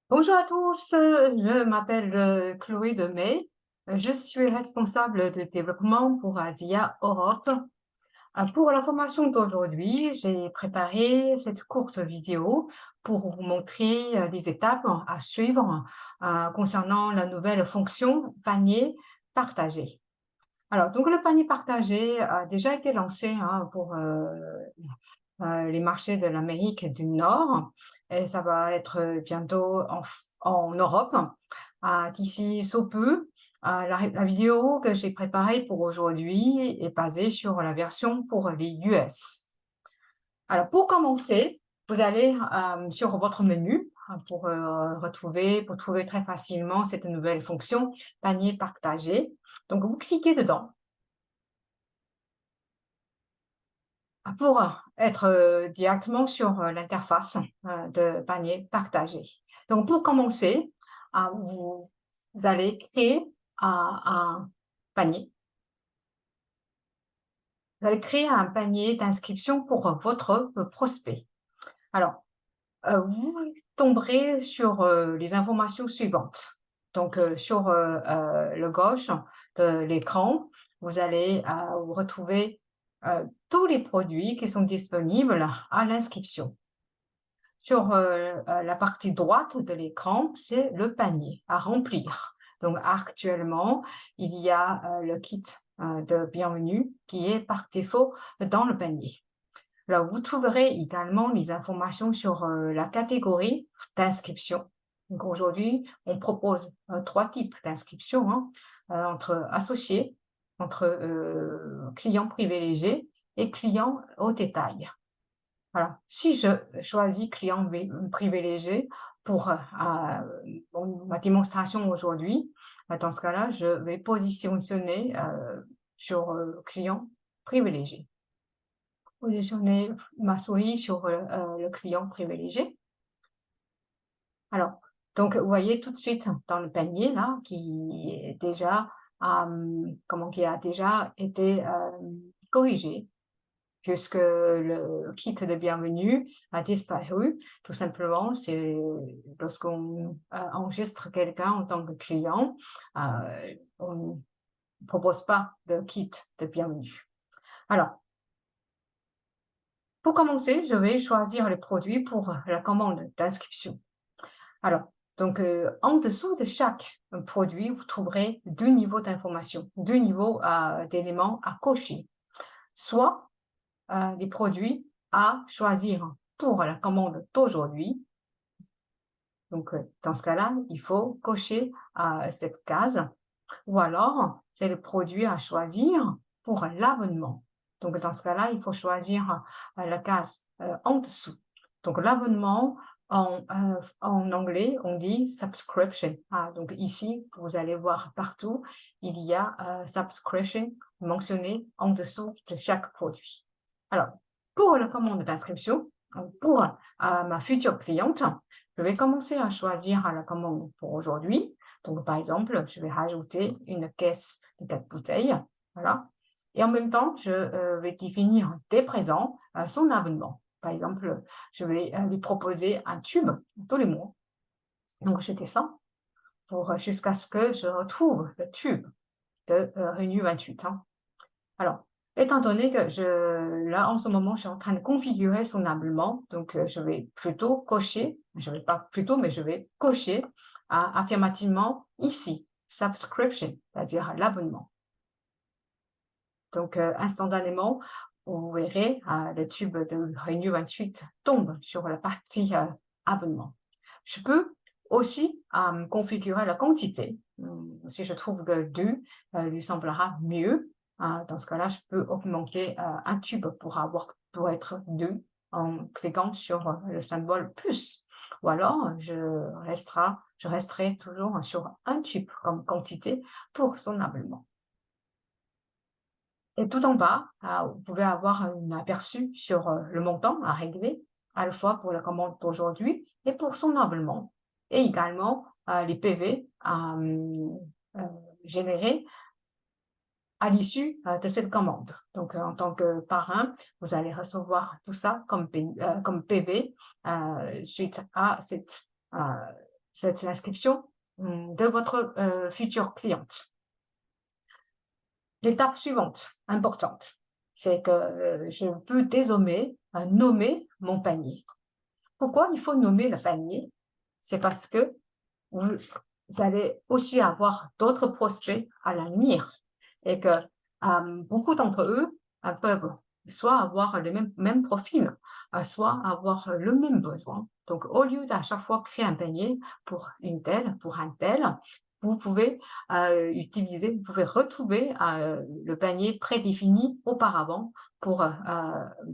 Bonjour à tous, je m'appelle Chloé Demey. Je suis responsable de développement pour Asia Europe. Pour la formation d'aujourd'hui, j'ai préparé cette courte vidéo pour vous montrer les étapes à suivre concernant la nouvelle fonction panier partagé. Alors, donc le panier partagé a déjà été lancé pour les marchés de l'Amérique du Nord et ça va être bientôt en Europe. D'ici sous peu, la vidéo que j'ai préparée pour aujourd'hui est basée sur la version pour les US. Alors, pour commencer, vous allez sur votre menu pour trouver très facilement cette nouvelle fonction panier partagé. Donc, vous cliquez dedans. Pour être directement sur l'interface de panier partagé. Donc, pour commencer, vous allez créer un panier. Vous allez créer un panier d'inscription pour votre prospect. Alors, vous tomberez sur les informations suivantes. Donc, sur le gauche de l'écran, vous allez retrouver tous les produits qui sont disponibles à l'inscription. Sur la partie droite de l'écran, c'est le panier à remplir. Donc, actuellement, il y a le kit de bienvenue qui est par défaut dans le panier. Alors, vous trouverez également les informations sur la catégorie d'inscription. Donc, aujourd'hui, on propose trois types d'inscription, entre associés, entre clients privilégiés et clients au détail. Voilà. Si je choisis client privilégié pour ma démonstration aujourd'hui, dans ce cas-là, je vais positionner sur client privilégié. Positionner ma souris sur le client privilégié. Alors, donc, vous voyez tout de suite dans le panier là qui est déjà qui a déjà été corrigé puisque le kit de bienvenue a disparu. Tout simplement, c'est lorsqu'on enregistre quelqu'un en tant que client, on ne propose pas de kit de bienvenue. Alors, pour commencer, je vais choisir le produit pour la commande d'inscription. Alors, donc, en dessous de chaque produit, vous trouverez deux niveaux d'information, deux niveaux d'éléments à cocher. Soit les produits à choisir pour la commande d'aujourd'hui. Donc, dans ce cas-là, il faut cocher cette case. Ou alors, c'est le produit à choisir pour l'abonnement. Donc, dans ce cas-là, il faut choisir la case en dessous. Donc, l'abonnement, en anglais, on dit subscription. Donc, ici, vous allez voir partout, il y a subscription mentionné en dessous de chaque produit. Alors, pour la commande d'inscription, pour ma future cliente, je vais commencer à choisir la commande pour aujourd'hui. Donc, par exemple, je vais rajouter une caisse de 4 bouteilles. Voilà. Et en même temps, je vais définir dès présent son abonnement. Par exemple, je vais lui proposer un tube tous les mois. Donc, je descends jusqu'à ce que je retrouve le tube de Renew 28. Alors, étant donné que là, en ce moment, je suis en train de configurer son abonnement, donc je vais plutôt cocher, je vais pas plutôt, mais je vais cocher affirmativement ici, subscription, c'est-à-dire l'abonnement. Donc, instantanément, vous verrez, le tube de Renew 28 tombe sur la partie abonnement. Je peux aussi configurer la quantité. Si je trouve que 2 lui semblera mieux, dans ce cas-là, je peux augmenter un tube pour être 2 en cliquant sur le symbole plus. Ou alors, je resterai toujours sur un tube comme quantité pour son abonnement. Et tout en bas, vous pouvez avoir un aperçu sur le montant à régler, à la fois pour la commande d'aujourd'hui et pour son abonnement. Et également les PV générés à l'issue de cette commande. Donc, en tant que parrain, vous allez recevoir tout ça comme PV suite à cette cette inscription de votre future cliente. L'étape suivante, importante, c'est que je peux désormais nommer mon panier. Pourquoi il faut nommer le panier? C'est parce que vous allez aussi avoir d'autres prospects à l'avenir et que beaucoup d'entre eux peuvent soit avoir le même profil, soit avoir le même besoin. Donc, au lieu d'à chaque fois créer un panier pour une telle, pour un tel, vous pouvez utiliser, vous pouvez retrouver le panier prédéfini auparavant pour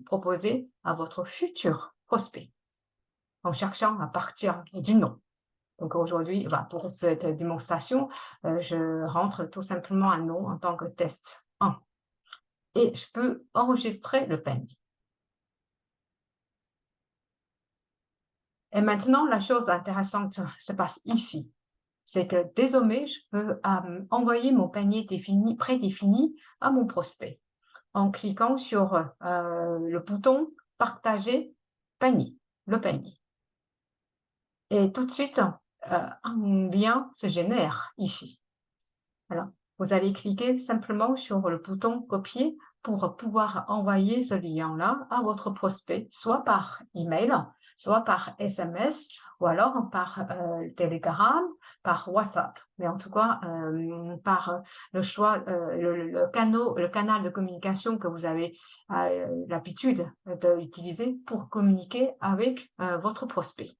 proposer à votre futur prospect en cherchant à partir du nom. Donc aujourd'hui, pour cette démonstration, je rentre tout simplement un nom en tant que test 1 et je peux enregistrer le panier. Et maintenant, la chose intéressante se passe ici. C'est que désormais, je peux envoyer mon panier prédéfini à mon prospect en cliquant sur le bouton « Partager panier », le panier. Et tout de suite, un lien se génère ici. Alors, vous allez cliquer simplement sur le bouton « Copier » pour pouvoir envoyer ce lien-là à votre prospect, soit par email, soit par SMS, ou alors par Telegram, par WhatsApp. Mais en tout cas, par le choix, le canal de communication que vous avez l'habitude d'utiliser pour communiquer avec votre prospect.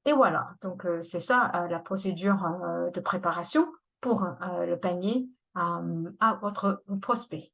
Et voilà, donc c'est ça la procédure de préparation pour le panier à votre prospect.